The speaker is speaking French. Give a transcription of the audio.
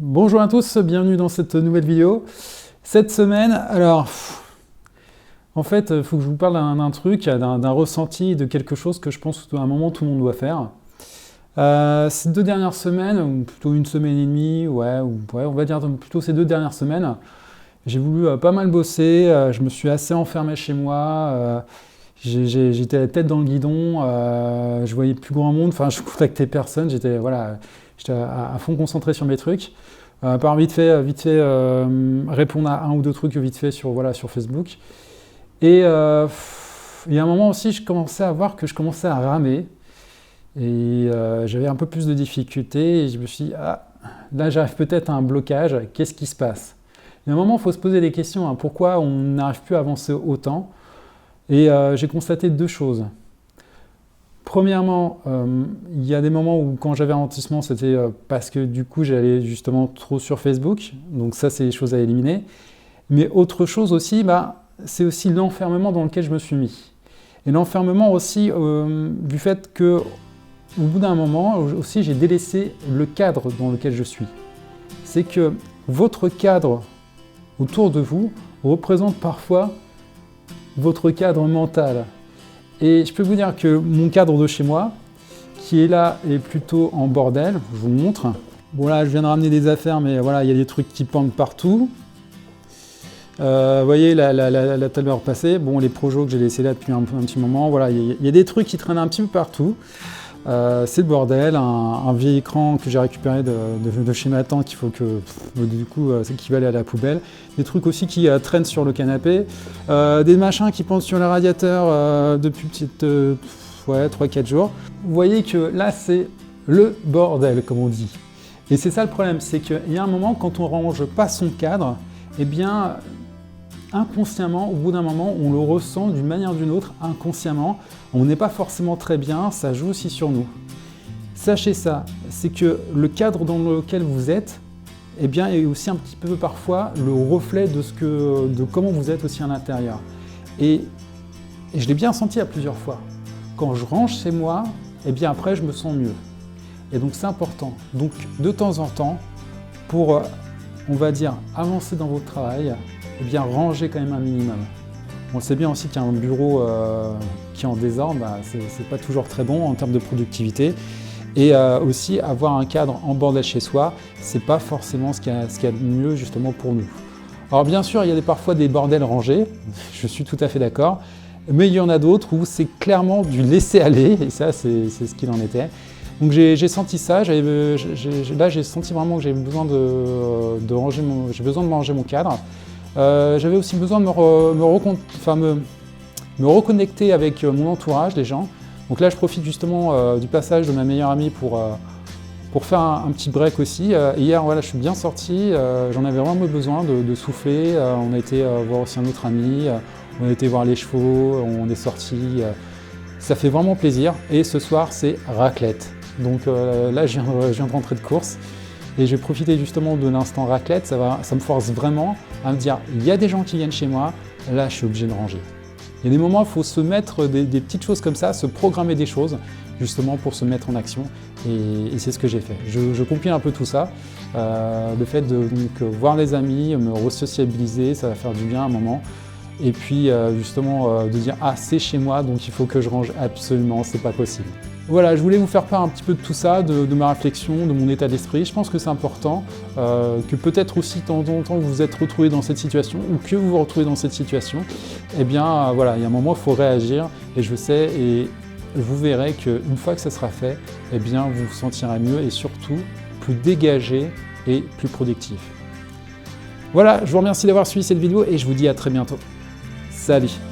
Bonjour à tous, bienvenue dans cette nouvelle vidéo. Cette semaine, en fait, il faut que je vous parle d'un truc, d'un ressenti, de quelque chose que je pense qu'à un moment tout le monde doit faire. Ces 2 dernières semaines, ou plutôt 1 semaine et demie, on va dire plutôt ces 2 dernières semaines, j'ai voulu pas mal bosser, je me suis assez enfermé chez moi, j'étais la tête dans le guidon, je voyais plus grand monde, enfin je contactais personne, j'étais à fond concentré sur mes trucs. Par vite fait répondre à un ou deux trucs vite fait sur Facebook. Et il y a un moment aussi, je commençais à voir que je commençais à ramer. Et j'avais un peu plus de difficultés. Et je me suis dit, là j'arrive peut-être à un blocage, qu'est-ce qui se passe? Il y a un moment, il faut se poser des questions, hein, pourquoi on n'arrive plus à avancer autant? Et j'ai constaté 2 choses. Premièrement, il y a des moments où quand j'avais un ralentissement, c'était parce que du coup j'allais justement trop sur Facebook, donc ça c'est des choses à éliminer. Mais autre chose aussi, c'est aussi l'enfermement dans lequel je me suis mis. Et l'enfermement aussi du fait que au bout d'un moment aussi j'ai délaissé le cadre dans lequel je suis. C'est que votre cadre autour de vous représente parfois votre cadre mental. Et je peux vous dire que mon cadre de chez moi, qui est là, est plutôt en bordel. Je vous montre. Bon là, je viens de ramener des affaires, mais voilà, il y a des trucs qui pendent partout. Vous voyez, la table passée. Bon, les projets que j'ai laissés là depuis un petit moment. Voilà, il y a des trucs qui traînent un petit peu partout. C'est le bordel. Un vieil écran que j'ai récupéré de chez ma tante, qu'il faut que, du coup, c'est qui va aller à la poubelle. Des trucs aussi qui traînent sur le canapé. Des machins qui pendent sur le radiateur depuis 3-4 jours. Vous voyez que là, c'est le bordel, comme on dit. Et c'est ça le problème, c'est qu'il y a un moment, quand on range pas son cadre, eh bien, inconsciemment, au bout d'un moment, on le ressent d'une manière ou d'une autre, inconsciemment. On n'est pas forcément très bien, ça joue aussi sur nous. Sachez ça, c'est que le cadre dans lequel vous êtes, eh bien, est aussi un petit peu parfois le reflet de comment vous êtes aussi à l'intérieur. Et je l'ai bien senti à plusieurs fois. Quand je range chez moi, eh bien après, je me sens mieux. Et donc, c'est important. Donc, de temps en temps, pour, on va dire, avancer dans votre travail, eh bien, rangez quand même un minimum. On sait bien aussi qu'un bureau qui est en désordre, c'est pas toujours très bon en termes de productivité. Et aussi, avoir un cadre en bordel chez soi, c'est pas forcément ce qu'il y a de mieux justement pour nous. Alors bien sûr, il y a parfois des bordels rangés, je suis tout à fait d'accord, mais il y en a d'autres où c'est clairement du laisser aller, et ça, c'est ce qu'il en était. Donc j'ai senti ça, là j'ai senti vraiment que j'avais besoin de ranger mon cadre. J'avais aussi besoin de me reconnecter avec mon entourage, les gens. Donc là, je profite justement du passage de ma meilleure amie pour faire un petit break aussi. Hier, voilà, je suis bien sorti, j'en avais vraiment besoin de souffler. On a été voir aussi un autre ami, on a été voir les chevaux, on est sorti. Ça fait vraiment plaisir. Et ce soir, c'est raclette. Donc là, je viens de rentrer de course. Et je vais profiter justement de l'instant raclette, ça me force vraiment à me dire, il y a des gens qui viennent chez moi, là je suis obligé de ranger. Il y a des moments où il faut se mettre des petites choses comme ça, se programmer des choses, justement pour se mettre en action, et c'est ce que j'ai fait. Je compile un peu tout ça, le fait de voir les amis, me re-sociabiliser, ça va faire du bien à un moment, et puis justement de dire, c'est chez moi, donc il faut que je range absolument, c'est pas possible. Voilà, je voulais vous faire part un petit peu de tout ça, de ma réflexion, de mon état d'esprit. Je pense que c'est important, que peut-être aussi de temps en temps vous vous êtes retrouvé dans cette situation ou que vous vous retrouvez dans cette situation. Eh bien voilà, il y a un moment, il faut réagir et je sais et vous verrez qu'une fois que ça sera fait, eh bien vous vous sentirez mieux et surtout plus dégagé et plus productif. Voilà, je vous remercie d'avoir suivi cette vidéo et je vous dis à très bientôt. Salut!